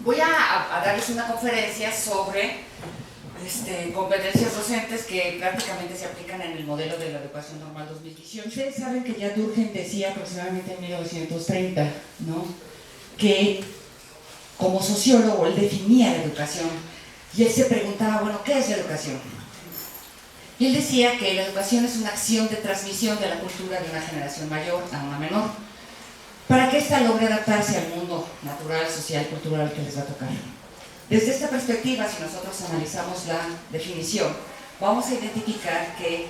Voy a darles una conferencia sobre competencias docentes que prácticamente se aplican en el modelo de la educación normal 2018. Ustedes saben que ya Durkheim decía aproximadamente en 1930, ¿no?, que como sociólogo él definía la educación y él se preguntaba, bueno, ¿qué es la educación? Y él decía que la educación es una acción de transmisión de la cultura de una generación mayor a una menor, para que ésta logre adaptarse al mundo natural, social, cultural que les va a tocar. Desde esta perspectiva, si nosotros analizamos la definición, vamos a identificar que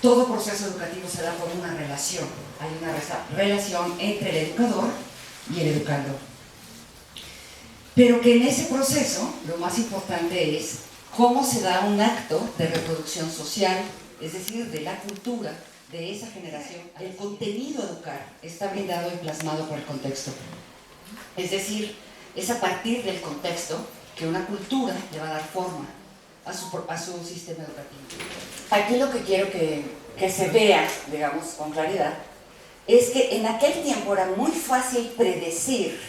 todo proceso educativo se da por una relación. Hay una relación entre el educador y el educando. Pero que en ese proceso lo más importante es cómo se da un acto de reproducción social, es decir, de la cultura de esa generación. El contenido a educar está brindado y plasmado por el contexto. Es decir, es a partir del contexto que una cultura le va a dar forma a su sistema educativo. Aquí lo que quiero que se vea, digamos, con claridad, es que en aquel tiempo era muy fácil predecir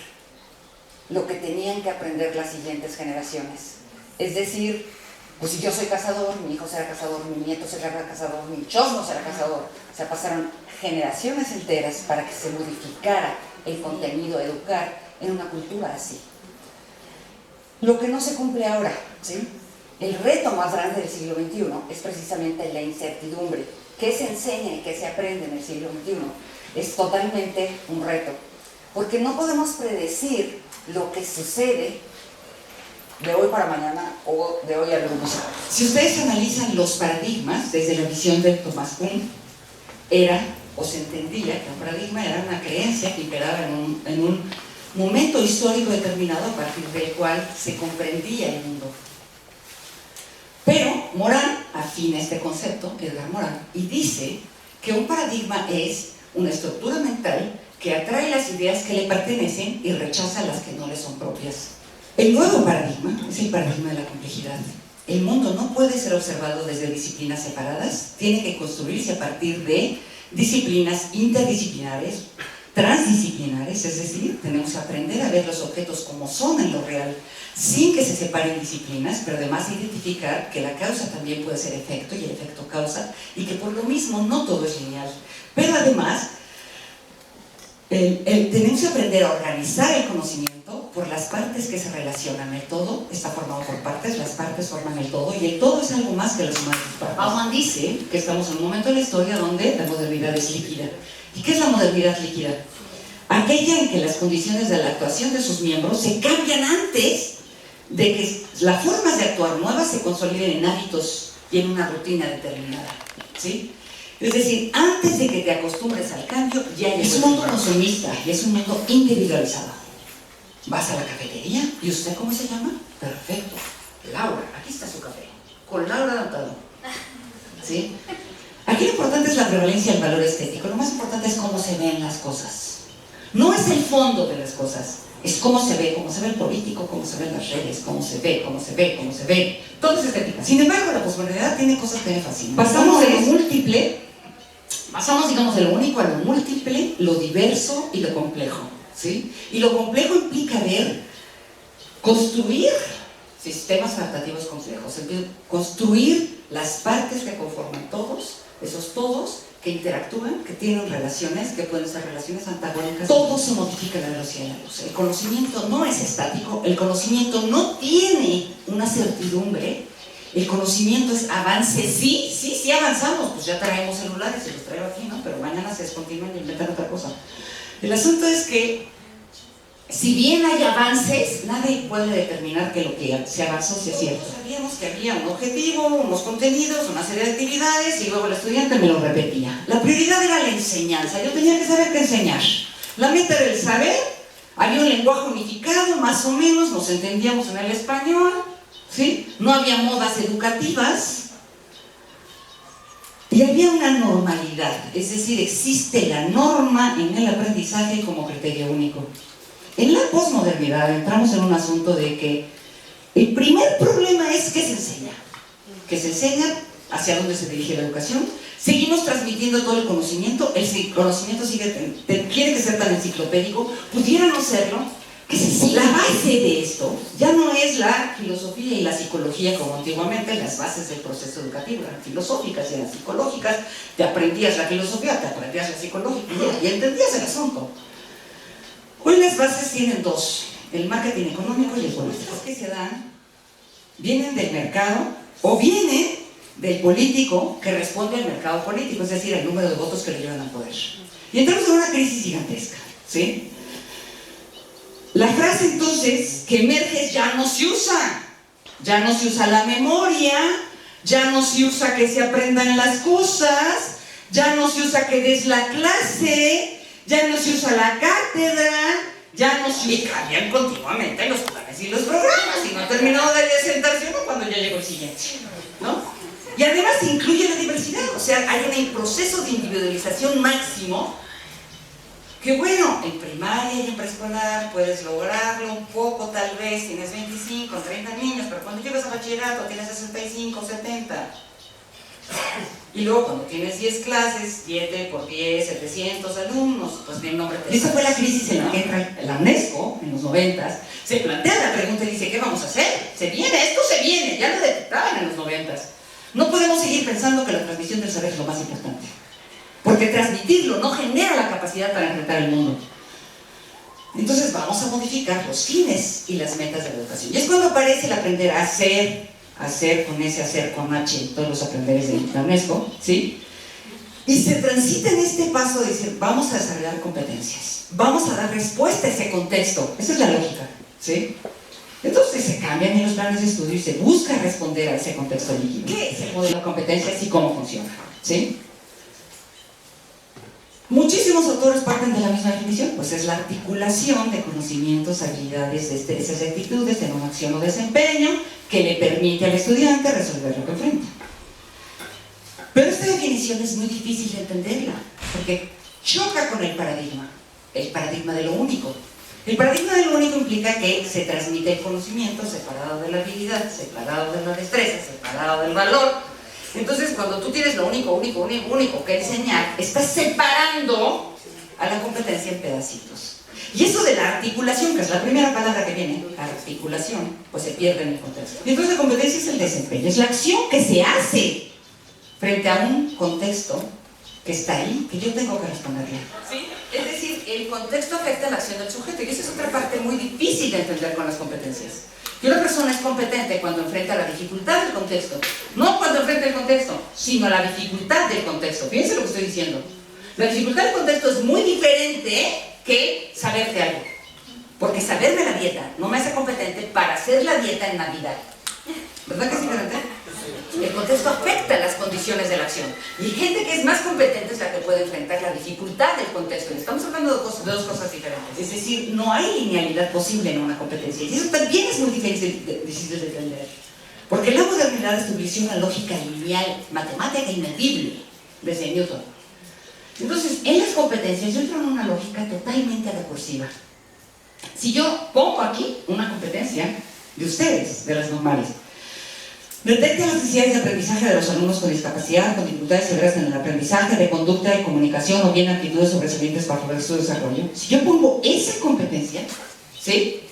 lo que tenían que aprender las siguientes generaciones. Es decir, pues si yo soy cazador, mi hijo será cazador, mi nieto será cazador, mi chosno será cazador. O sea, pasaron generaciones enteras para que se modificara el contenido a educar en una cultura así. Lo que no se cumple ahora, ¿sí? El reto más grande del siglo XXI es precisamente la incertidumbre. ¿Qué se enseña y qué se aprende en el siglo XXI? Es totalmente un reto, porque no podemos predecir lo que sucede de hoy para mañana o de hoy al lunes. Si ustedes analizan los paradigmas desde la visión de Thomas Kuhn, era, o se entendía que un paradigma era una creencia que imperaba en un momento histórico determinado a partir del cual se comprendía el mundo. Pero Morán afina este concepto, Edgar Morán, y dice que un paradigma es una estructura mental que atrae las ideas que le pertenecen y rechaza las que no le son propias. El nuevo paradigma es el paradigma de la complejidad. El mundo no puede ser observado desde disciplinas separadas, tiene que construirse a partir de disciplinas interdisciplinares, transdisciplinares, es decir, tenemos que aprender a ver los objetos como son en lo real, sin que se separen disciplinas, pero además identificar que la causa también puede ser efecto y el efecto causa, y que por lo mismo no todo es lineal. Pero además, tenemos que aprender a organizar el conocimiento por las partes que se relacionan. El todo está formado por partes, las partes forman el todo, y el todo es algo más que las partes. Bauman dice que estamos en un momento de la historia donde la modernidad es líquida. ¿Y qué es la modernidad líquida? Aquella en que las condiciones de la actuación de sus miembros se cambian antes de que las formas de actuar nuevas se consoliden en hábitos y en una rutina determinada, ¿sí? Es decir, antes de que te acostumbres al cambio, ya es un mundo consumista y es un mundo individualizado. Vas a la cafetería, ¿y usted cómo se llama? Perfecto, Laura, aquí está su café, con Laura anotado, ¿sí? Aquí lo importante es la prevalencia del valor estético, lo más importante es cómo se ven las cosas. No es el fondo de las cosas, es cómo se ve el político, cómo se ven las redes, cómo se ve. Todo es estética. Sin embargo, la posmodernidad tiene cosas que me fascinan. Pasamos de lo múltiple, digamos, de lo único a lo múltiple, lo diverso y lo complejo, ¿sí? Y lo complejo implica construir sistemas adaptativos complejos, construir las partes que conforman todos, esos todos que interactúan, que tienen relaciones, que pueden ser relaciones antagónicas. Todo se modifica a la velocidad de la luz. El conocimiento no es estático, el conocimiento no tiene una certidumbre, el conocimiento es avance. Sí avanzamos, pues ya traemos celulares, se los traigo aquí, ¿no? Pero mañana se descontinúan y inventan otra cosa. El asunto es que, si bien hay avances, nadie puede determinar que lo que se avanzó sea cierto. Sabíamos que había un objetivo, unos contenidos, una serie de actividades, y luego el estudiante me lo repetía. La prioridad era la enseñanza, yo tenía que saber qué enseñar. La meta era el saber, había un lenguaje unificado, más o menos, nos entendíamos en el español, ¿sí? No había modas educativas, y había una normalidad, es decir, existe la norma en el aprendizaje como criterio único. En la posmodernidad entramos en un asunto de que el primer problema es que se enseña hacia dónde se dirige la educación. Seguimos transmitiendo todo el conocimiento sigue, tiene que ser tan enciclopédico, pudiera no serlo, La base de esto ya no es la filosofía y la psicología como antiguamente las bases del proceso educativo eran filosóficas y eran psicológicas. Te aprendías la filosofía, te aprendías la psicología y entendías el asunto. Hoy las bases tienen dos: el marketing económico y el político. Los que se dan vienen del mercado o vienen del político que responde al mercado político, es decir, el número de votos que le llevan al poder. Y entramos en una crisis gigantesca, ¿sí? La frase entonces que emerge es: ya no se usa. Ya no se usa la memoria, ya no se usa que se aprendan las cosas, ya no se usa que des la clase, ya no se usa la cátedra, ya no se... Y cambian continuamente los planes y los programas, y no ha terminado de sentarse uno cuando ya llegó el siguiente, ¿no? Y además incluye la diversidad, o sea, hay un proceso de individualización máximo que, bueno, en primaria y en preescolar puedes lograrlo un poco, tal vez, tienes 25, 30 niños, pero cuando llegas a bachillerato tienes 65, 70. Y luego cuando tienes 10 clases, 7 por 10, 700 alumnos, pues bien nombre te... Esa fue la crisis en la que entra la UNESCO, en los 90s, se plantea la pregunta y dice: ¿qué vamos a hacer? Se viene, esto se viene, ya lo detectaban en los 90s. No podemos seguir pensando que la transmisión del saber es lo más importante, porque transmitirlo no genera la capacidad para enfrentar el mundo. Entonces vamos a modificar los fines y las metas de la educación. Y es cuando aparece el aprender a hacer con ese hacer con H, todos los aprenderes de la UNESCO, ¿sí? Y se transita en este paso de decir: vamos a desarrollar competencias, vamos a dar respuesta a ese contexto. Esa es la lógica, ¿sí? Entonces se cambian en los planes de estudio y se busca responder a ese contexto líquido. ¿Qué es el modelo de competencias y cómo funciona? ¿Sí? Muchísimos autores parten de la misma definición, pues es la articulación de conocimientos, habilidades, destrezas y actitudes en una acción o desempeño que le permite al estudiante resolver lo que enfrenta. Pero esta definición es muy difícil de entenderla, porque choca con el paradigma de lo único. El paradigma de lo único implica que se transmite el conocimiento separado de la habilidad, separado de la destreza, separado del valor. Entonces, cuando tú tienes lo único que enseñar, estás separando a la competencia en pedacitos. Y eso de la articulación, que es la primera palabra que viene, articulación, pues se pierde en el contexto. Y entonces la competencia es el desempeño, es la acción que se hace frente a un contexto que está ahí, que yo tengo que responderle. ¿Sí? Es decir, el contexto afecta la acción del sujeto, y esa es otra parte muy difícil de entender con las competencias. Que una persona es competente cuando enfrenta la dificultad del contexto, no cuando enfrenta el contexto, sino la dificultad del contexto. Fíjense lo que estoy diciendo. La dificultad del contexto es muy diferente que saberte algo, porque saberme la dieta no me hace competente para hacer la dieta en Navidad. ¿Verdad que es diferente? El contexto afecta las condiciones de la acción, y gente que es más competente es la que puede enfrentar la dificultad del contexto. Y estamos hablando de dos cosas diferentes, es decir, no hay linealidad posible en una competencia, y eso también es muy difícil de entender, porque la modernidad estableció una lógica lineal, matemática inmedible desde Newton. Entonces, en las competencias yo entro en una lógica totalmente recursiva. Si yo pongo aquí una competencia de ustedes, de las normales: detecta las necesidades de aprendizaje de los alumnos con discapacidad, con dificultades severas en el aprendizaje, de conducta, de comunicación o bien actitudes sobresalientes para lograr su desarrollo. Si yo pongo esa competencia, ¿sí?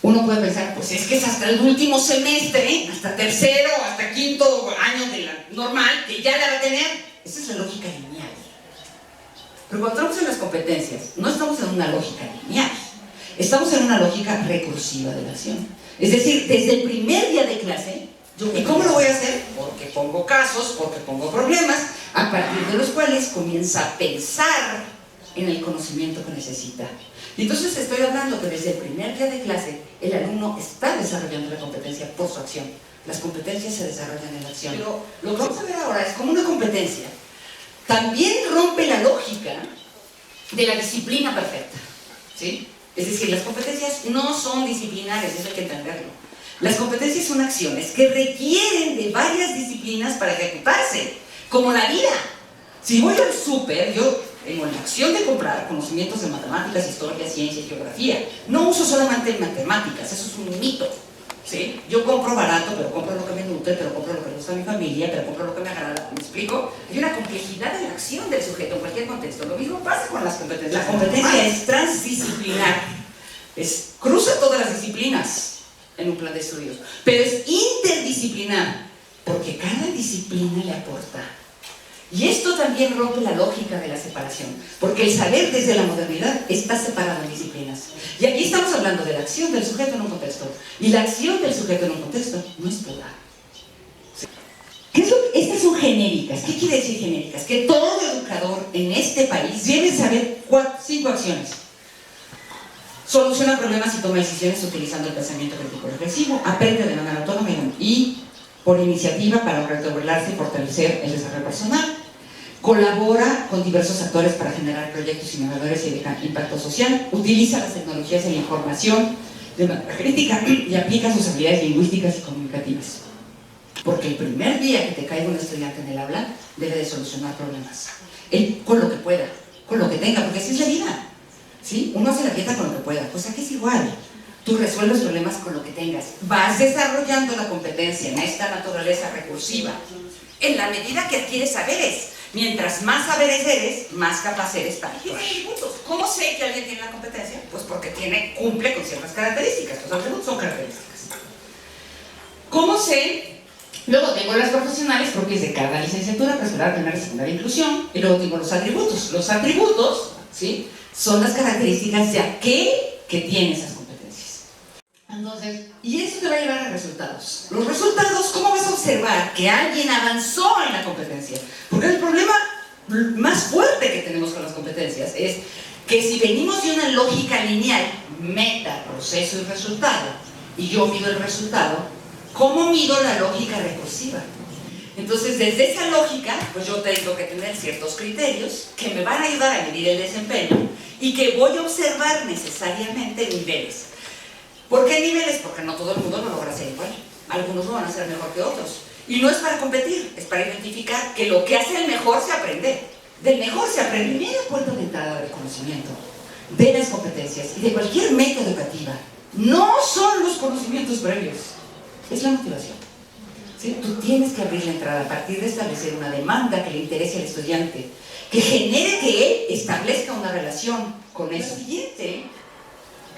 Uno puede pensar: pues es que es hasta el último semestre, hasta tercero, hasta quinto año de la normal, que ya la va a tener. Esa es la lógica lineal. Pero cuando estamos en las competencias, no estamos en una lógica lineal, estamos en una lógica recursiva de la acción. Es decir, desde el primer día de clase, ¿y cómo lo voy a hacer? Porque pongo casos, porque pongo problemas, a partir de los cuales comienza a pensar en el conocimiento que necesita. Y entonces estoy hablando que desde el primer día de clase, el alumno está desarrollando la competencia por su acción. Las competencias se desarrollan en la acción. Pero lo que vamos a ver ahora es cómo una competencia también rompe la lógica de la disciplina perfecta, ¿sí? Es decir, las competencias no son disciplinares, eso hay que entenderlo. Las competencias son acciones que requieren de varias disciplinas para ejecutarse, como la vida. Si voy al súper, yo tengo la acción de comprar conocimientos de matemáticas, historia, ciencia y geografía. No uso solamente matemáticas, eso es un mito. ¿sí? Yo compro barato, pero compro lo que me nutre, pero compro lo que le gusta a mi familia, pero compro lo que me agrada. ¿Me explico? Hay una complejidad en la acción del sujeto en cualquier contexto. Lo mismo pasa con las competencias. La competencia es transdisciplinar. Cruza todas las disciplinas en un plan de estudios, pero es interdisciplinar, porque cada disciplina le aporta. Y esto también rompe la lógica de la separación, porque el saber desde la modernidad está separado en disciplinas. Y aquí estamos hablando de la acción del sujeto en un contexto, y la acción del sujeto en un contexto no es pura. Estas son genéricas. ¿Qué quiere decir genéricas? Que todo educador en este país debe saber 5 acciones. Soluciona problemas y toma decisiones utilizando el pensamiento crítico reflexivo, aprende de manera autónoma y por iniciativa para autorregularse y fortalecer el desarrollo personal, colabora con diversos actores para generar proyectos innovadores y de impacto social, utiliza las tecnologías de la información de manera crítica y aplica sus habilidades lingüísticas y comunicativas. Porque el primer día que te caiga un estudiante en el aula, debe de solucionar problemas. Él, con lo que pueda, con lo que tenga, porque así es la vida. ¿Sí? Uno hace la dieta con lo que pueda, pues aquí es igual. Tú resuelves problemas con lo que tengas. Vas desarrollando la competencia en esta naturaleza recursiva en la medida que adquieres saberes. Mientras más saberes eres, más capaz eres para actuar. ¿Cómo sé que alguien tiene la competencia? Pues porque cumple con ciertas características. Los atributos son características. ¿Cómo sé? Luego tengo las profesionales propias de cada licenciatura, preescolar, primaria, secundaria, inclusión. Y luego tengo los atributos. Los atributos, ¿sí?, son las características de aquel que tiene esas competencias. Entonces, y eso te va a llevar a resultados. Los resultados, ¿cómo vas a observar que alguien avanzó en la competencia? Porque el problema más fuerte que tenemos con las competencias es que si venimos de una lógica lineal, meta, proceso y resultado, y yo mido el resultado, ¿cómo mido la lógica recursiva? Entonces, desde esa lógica, pues yo tengo que tener ciertos criterios que me van a ayudar a medir el desempeño y que voy a observar necesariamente niveles. ¿Por qué niveles? Porque no todo el mundo lo logra hacer igual. Algunos lo van a hacer mejor que otros. Y no es para competir, es para identificar que lo que hace el mejor se aprende. Del mejor se aprende. Primera puerta de entrada del conocimiento, de las competencias y de cualquier meta educativa, no son los conocimientos previos, es la motivación. ¿Sí? Tú tienes que abrir la entrada a partir de establecer una demanda que le interese al estudiante, que genere que él establezca una relación con eso.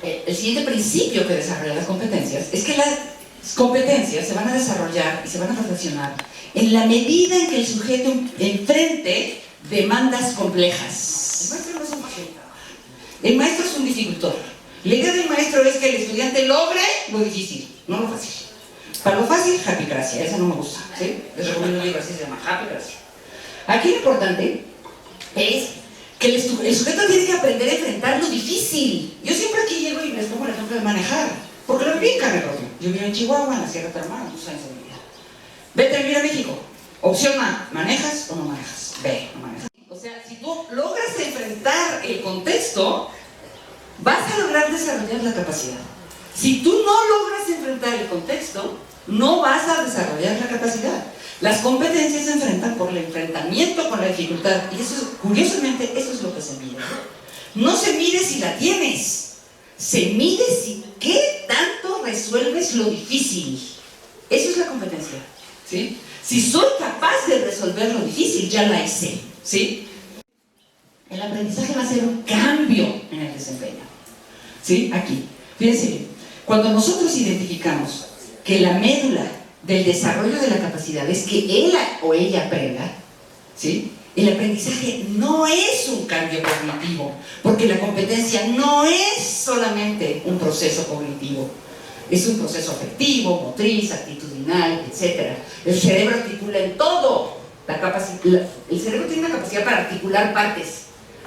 El siguiente principio que desarrolla las competencias es que las competencias se van a desarrollar y se van a perfeccionar en la medida en que el sujeto enfrente demandas complejas. El maestro no es un magenta. El maestro es un dificultor. La idea del maestro es que el estudiante logre lo difícil, no lo fácil. Para lo fácil, Happycracia, esa no me gusta, ¿sí? Les recomiendo un libro así, se llama Happycracia. Aquí lo importante es que el sujeto tiene que aprender a enfrentar lo difícil. Yo siempre aquí llego y les pongo el ejemplo de manejar, porque lo viví en carne propia. Yo vivo en Chihuahua, en la Sierra Tarahumara, muchos años de mi vida. Vete a vivir a México. Opción A, ¿manejas o no manejas? B, no manejas. O sea, si tú logras enfrentar el contexto, vas a lograr desarrollar la capacidad. Si tú no logras enfrentar el contexto, no vas a desarrollar la capacidad. Las competencias se enfrentan por el enfrentamiento con la dificultad. Y eso, curiosamente, eso es lo que se mide. No se mide si la tienes, se mide si qué tanto resuelves lo difícil. Eso es la competencia, ¿sí? Si soy capaz de resolver lo difícil, ya la hice, ¿sí? El aprendizaje va a ser un cambio en el desempeño, ¿sí? Aquí, fíjense bien, cuando nosotros identificamos que la médula del desarrollo de la capacidad es que él o ella aprenda, ¿sí?, el aprendizaje no es un cambio cognitivo, porque la competencia no es solamente un proceso cognitivo, es un proceso afectivo, motriz, actitudinal, etc. El cerebro articula en todo. El cerebro tiene una capacidad para articular partes,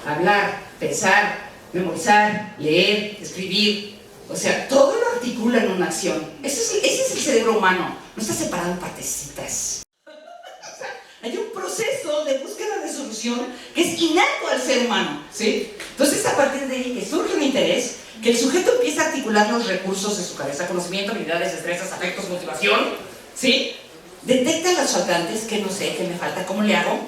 hablar, pensar, memorizar, leer, escribir. O sea, todo lo articula en una acción. Ese es el cerebro humano, no está separado en partecitas. O sea, hay un proceso de búsqueda de solución que es innato al ser humano, ¿sí? Entonces, a partir de ahí que surge un interés, que el sujeto empieza a articular los recursos de su cabeza, conocimiento, habilidades, destrezas, afectos, motivación, ¿sí? Detecta las faltantes, que no sé, qué me falta, cómo le hago,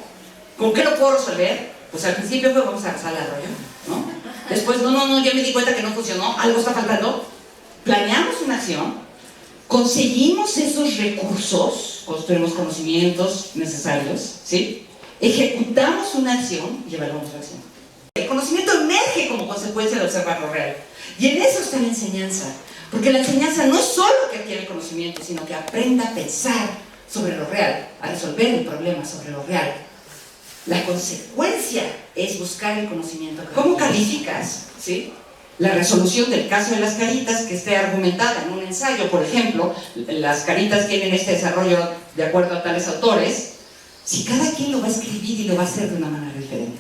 con qué lo puedo resolver. Pues al principio pues vamos a pasar el arroyo, ¿no? Después, no, ya me di cuenta que no funcionó, algo está faltando. Planeamos una acción, conseguimos esos recursos, construimos conocimientos necesarios, ¿sí? Ejecutamos una acción y evaluamos la acción. El conocimiento emerge como consecuencia de observar lo real. Y en eso está la enseñanza. Porque la enseñanza no es solo que adquiere el conocimiento, sino que aprenda a pensar sobre lo real, a resolver el problema sobre lo real. La consecuencia es buscar el conocimiento. ¿Cómo calificas, sí, la resolución del caso de las caritas que esté argumentada en un ensayo? Por ejemplo, las caritas tienen este desarrollo de acuerdo a tales autores. Si cada quien lo va a escribir y lo va a hacer de una manera diferente,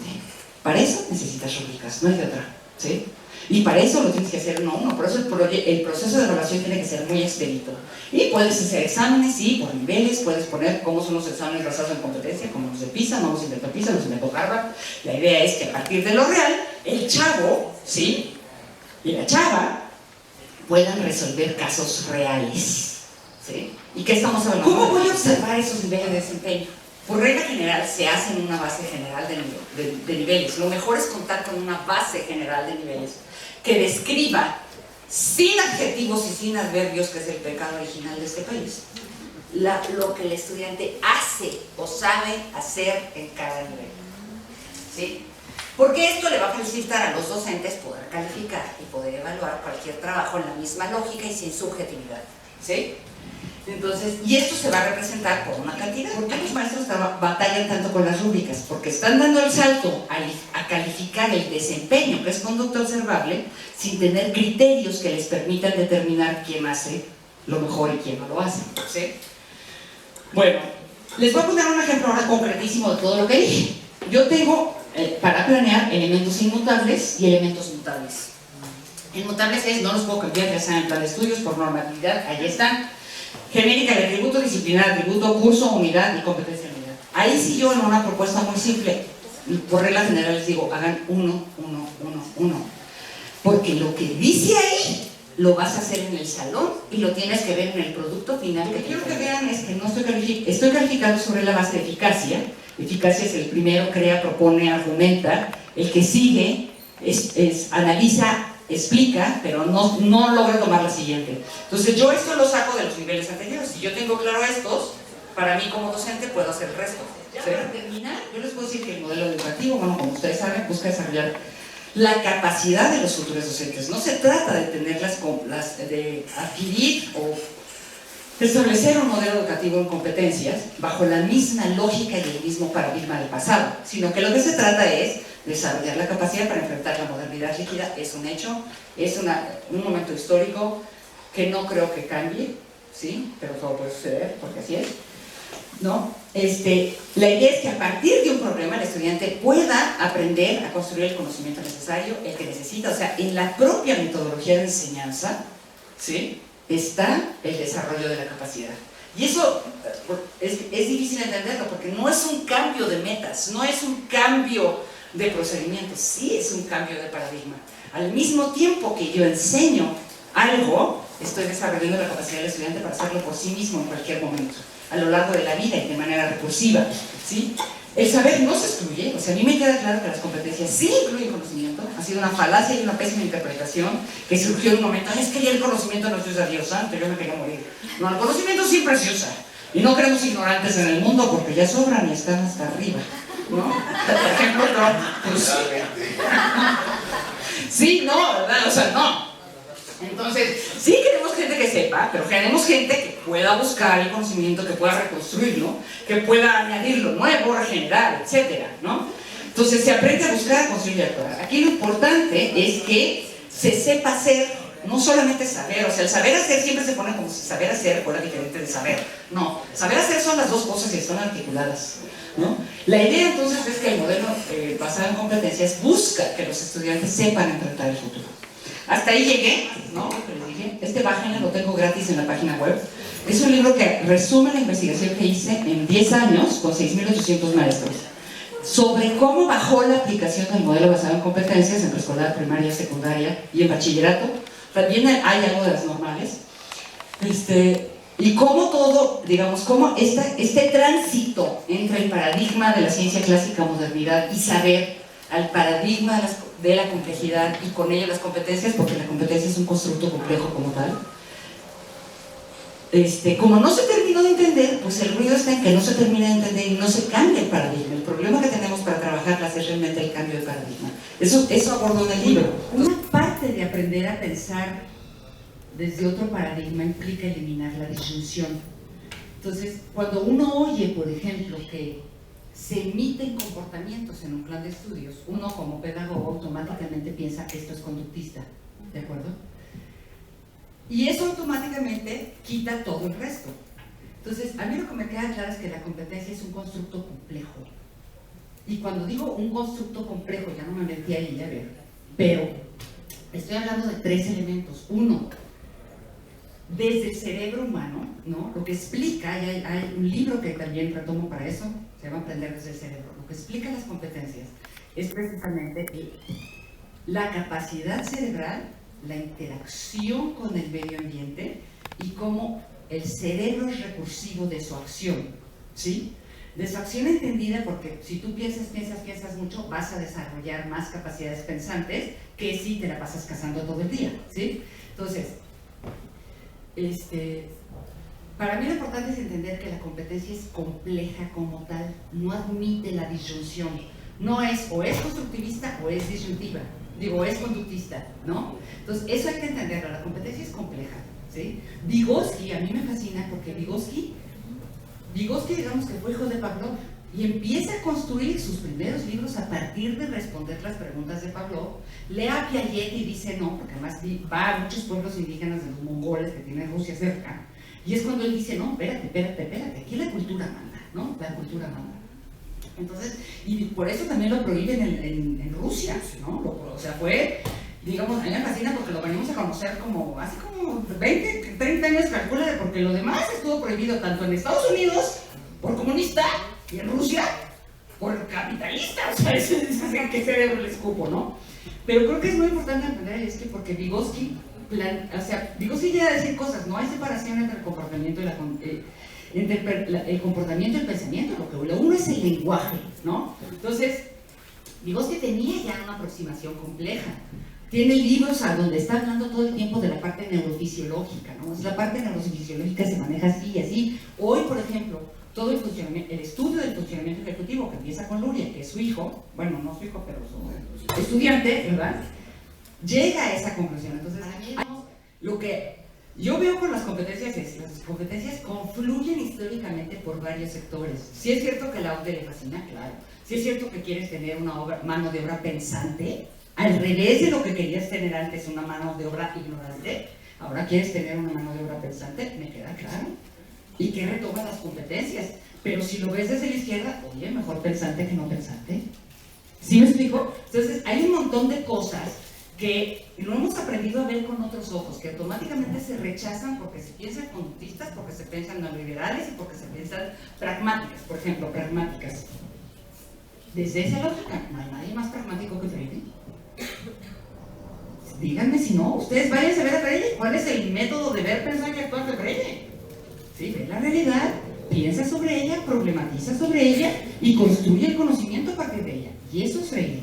para eso necesitas rúbricas, no hay de otra, ¿sí? Y para eso lo tienes que hacer uno a uno. Por eso el proceso de evaluación tiene que ser muy expedito. Y puedes hacer exámenes, sí, por niveles. Puedes poner cómo son los exámenes basados en competencia, como los de PISA, no los inventó PISA, los inventó Harvard. La idea es que a partir de lo real, el chavo, sí, y la chava puedan resolver casos reales, ¿sí? ¿Y qué estamos hablando? ¿Cómo voy a observar esos niveles de desempeño? Por regla general se hace en una base general de niveles. Lo mejor es contar con una base general de niveles que describa, sin adjetivos y sin adverbios, que es el pecado original de este país, lo que el estudiante hace o sabe hacer en cada nivel, ¿sí? Porque esto le va a facilitar a los docentes poder calificar y poder evaluar cualquier trabajo en la misma lógica y sin subjetividad, ¿sí? Entonces, y esto se va a representar por una cantidad. ¿Por qué los maestros batallan tanto con las rúbricas? Porque están dando el salto a calificar el desempeño, que es conducta observable, sin tener criterios que les permitan determinar quién hace lo mejor y quién no lo hace, ¿sí? Bueno, les voy a poner un ejemplo ahora concretísimo de todo lo que dije. Yo tengo, para planear, elementos inmutables y elementos mutables. Inmutables es, no los puedo cambiar, ya sea en plan de estudios, por normatividad, ahí están. Genérica de atributo, disciplinar, atributo, curso, unidad y competencia de unidad. Ahí sí yo en una propuesta muy simple, por regla general les digo, hagan 1, 1, 1, 1. Porque lo que dice ahí, lo vas a hacer en el salón y lo tienes que ver en el producto final. Lo que quiero que vean es que no estoy calificando sobre la base de eficacia. Eficacia es el primero, crea, propone, argumenta. El que sigue analiza, explica, pero no logra tomar la siguiente. Entonces yo esto lo saco de los niveles anteriores. Si yo tengo claro estos, para mí como docente puedo hacer el resto. Ya para terminar, yo les puedo decir que el modelo educativo, bueno, como ustedes saben, busca desarrollar la capacidad de los futuros docentes. No se trata de tenerlas, de adquirir o establecer un modelo educativo en competencias bajo la misma lógica y el mismo paradigma del pasado, sino que lo que se trata es desarrollar la capacidad para enfrentar la modernidad líquida. Es un hecho, es un momento histórico que no creo que cambie, ¿sí? Pero todo puede suceder, porque así es, ¿no? La idea es que a partir de un problema el estudiante pueda aprender a construir el conocimiento necesario, el que necesita. O sea, en la propia metodología de enseñanza, ¿sí?, está el desarrollo de la capacidad. Y eso es difícil entenderlo, porque no es un cambio de metas, no es un cambio de procedimientos, sí es un cambio de paradigma. Al mismo tiempo que yo enseño algo, estoy desarrollando la capacidad del estudiante para hacerlo por sí mismo en cualquier momento, a lo largo de la vida y de manera recursiva, ¿sí? El saber no se excluye. O sea, a mí me queda claro que las competencias sí incluyen conocimiento. Ha sido una falacia y una pésima interpretación que surgió en un momento. Es que ya el conocimiento no se usa, Dios santo, yo me quería morir. No, el conocimiento siempre se usa. Y no queremos ignorantes en el mundo porque ya sobran y están hasta arriba, ¿no? Por ejemplo, no, pues sí, no, ¿verdad? O sea, no. Entonces, sí queremos gente que sepa, pero queremos gente que pueda buscar el conocimiento, que pueda reconstruirlo, que pueda añadirlo nuevo, regenerar, etcétera, ¿no? Entonces, se aprende a buscar, a construir y a actuar. Aquí lo importante es que se sepa hacer, no solamente saber. O sea, el saber hacer siempre se pone como si saber hacer fuera diferente de saber. No, saber hacer son las dos cosas y están articuladas, ¿no? La idea entonces es que el modelo basado en competencias busca que los estudiantes sepan enfrentar el futuro. Hasta ahí llegué, ¿no? Bájenlo, lo tengo gratis en la página web. Es un libro que resume la investigación que hice en 10 años con 6.800 maestros sobre cómo bajó la aplicación del modelo basado en competencias en preescolar, primaria, secundaria y en bachillerato. También hay algo de las normales. Y cómo todo, digamos, cómo este tránsito entre el paradigma de la ciencia clásica, modernidad y saber al paradigma de la complejidad y con ello las competencias, porque la competencia es un constructo complejo como tal, como no se terminó de entender, pues el ruido está en que no se termina de entender y no se cambia el paradigma. El problema que tenemos para trabajarlas es realmente el cambio de paradigma. Eso abordó en el libro. Una parte de aprender a pensar desde otro paradigma implica eliminar la disyunción. Entonces, cuando uno oye, por ejemplo, que se emiten comportamientos en un plan de estudios, uno como pedagogo automáticamente piensa que esto es conductista, ¿de acuerdo? Y eso automáticamente quita todo el resto. Entonces, a mí lo que me queda claro es que la competencia es un constructo complejo. Y cuando digo un constructo complejo, ya no me metí ahí, a ver, pero estoy hablando de 3 elementos. Uno, desde el cerebro humano, ¿no? Lo que explica, y hay un libro que también retomo para eso, se llama Aprender desde el cerebro. Lo que explica las competencias es precisamente la capacidad cerebral, la interacción con el medio ambiente y cómo el cerebro es recursivo de su acción, ¿sí? De su acción entendida porque si tú piensas mucho, vas a desarrollar más capacidades pensantes que si te la pasas cazando todo el día, ¿sí? Entonces, para mí lo importante es entender que la competencia es compleja como tal, no admite la disyunción, no es o es constructivista o es disyuntiva, digo, es conductista, ¿no? Entonces, eso hay que entenderlo, la competencia es compleja, ¿sí? Vygotsky, a mí me fascina porque Vygotsky, digamos que fue hijo de Pavlov y empieza a construir sus primeros libros a partir de responder las preguntas de Pavlov, lee a Piaget y dice no, porque además va a muchos pueblos indígenas de los mongoles que tiene Rusia cerca, y es cuando él dice, no, espérate, aquí la cultura manda, ¿no? La cultura manda. Entonces, y por eso también lo prohíben en Rusia, ¿no? O sea, fue, digamos, a mí me fascina porque lo venimos a conocer como, hace como 20, 30 años calcula, porque lo demás estuvo prohibido tanto en Estados Unidos, por comunista, y en Rusia, por capitalista, o sea, eso es en qué cerebro les cupo, ¿no? Pero creo que es muy importante aprender esto porque Vygotsky, Vygotsky llega a decir cosas, no hay separación entre el comportamiento y el comportamiento y el pensamiento, lo uno es el lenguaje, ¿no? Entonces, Vygotsky tenía ya una aproximación compleja. Tiene libros a donde está hablando todo el tiempo de la parte neurofisiológica, ¿no? La parte neurofisiológica se maneja así y así. Hoy, por ejemplo, todo el estudio del funcionamiento ejecutivo que empieza con Luria, que es su hijo, bueno, no su hijo, pero su estudiante, ¿verdad? Llega a esa conclusión. Entonces, lo que yo veo con las competencias es, las competencias confluyen históricamente por varios sectores. Sí es cierto que la OCDE le fascina, claro. Sí es cierto que quieres tener una mano de obra pensante, al revés de lo que querías tener antes, una mano de obra ignorante. Ahora quieres tener una mano de obra pensante, me queda claro. Y que retoma las competencias. Pero si lo ves desde la izquierda, oye, mejor pensante que no pensante. ¿Sí me explico? Entonces, hay un montón de cosas que no hemos aprendido a ver con otros ojos, que automáticamente se rechazan porque se piensan conductistas, porque se piensan neoliberales y porque se piensan pragmáticas. Por ejemplo, pragmáticas. Desde esa lógica, no hay nadie más pragmático que Freire. Díganme si no, ustedes vayan a ver a Freire. ¿Cuál es el método de ver, pensar y actuar de Freire? Sí, ve la realidad, piensa sobre ella, problematiza sobre ella y construye el conocimiento a partir de ella. Y eso es Freire.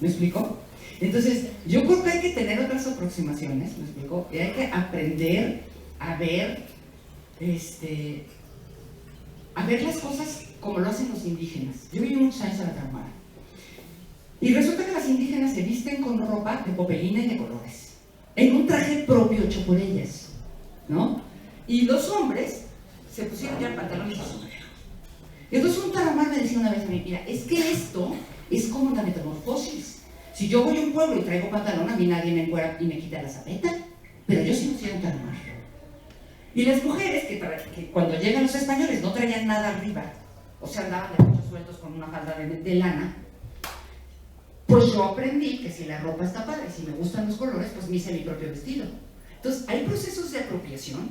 ¿Me explico? Entonces, yo creo que hay que tener otras aproximaciones, ¿me explico? Y hay que aprender a ver, las cosas como lo hacen los indígenas. Yo viví muchos años en la Tarahumara. Y resulta que las indígenas se visten con ropa de popelina y de colores, en un traje propio hecho por ellas, ¿no? Y los hombres se pusieron ya el pantalón y los sombreros. Entonces un tarahumara me decía una vez a mí, mira, es que esto es como la metamorfosis. Si yo voy a un pueblo y traigo pantalón, a mí nadie me encuera y me quita la zapeta, pero yo sí no soy un tarahumara. Y las mujeres que cuando llegan los españoles no traían nada arriba, o sea, andaban de muchos sueltos con una falda de lana, pues yo aprendí que si la ropa está padre, si me gustan los colores, pues me hice mi propio vestido. Entonces, hay procesos de apropiación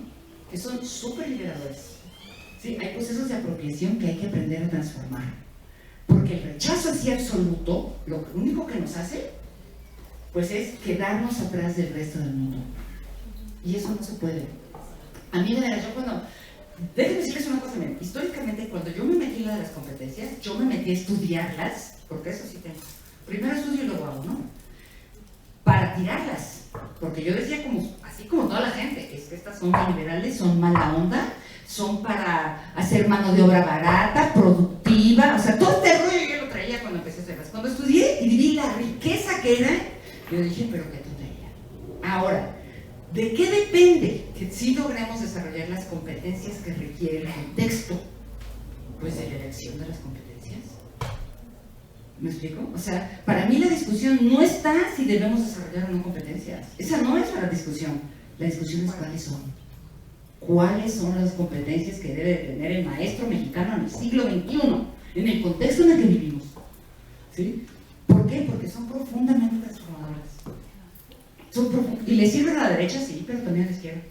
que son súper liberadores. ¿Sí? Hay procesos de apropiación que hay que aprender a transformar. Porque el rechazo así absoluto, lo único que nos hace, pues es quedarnos atrás del resto del mundo. Y eso no se puede. A mí, déjenme decirles una cosa, miren, históricamente cuando yo me metí en la de las competencias, yo me metí a estudiarlas, porque eso sí tengo. Primero estudio y luego hago, ¿no? Para tirarlas. Porque yo decía, así como toda la gente, es que estas contraliberales son mala onda, son para hacer mano de obra barata, productiva, o sea, todo este rollo yo lo traía cuando empecé a hacerlas. Cuando estudié y vi la riqueza que era, yo dije, pero qué tontería. Ahora, ¿de qué depende que sí logremos desarrollar las competencias que requiere el contexto? Pues de la elección de las competencias. ¿Me explico? O sea, para mí la discusión no está si debemos desarrollar o no competencias. Esa no es la discusión. La discusión es cuáles son. ¿Cuáles son las competencias que debe de tener el maestro mexicano en el siglo XXI? En el contexto en el que vivimos. ¿Sí? ¿Por qué? Porque son profundamente transformadoras. Y le sirven a la derecha, sí, pero también a la izquierda.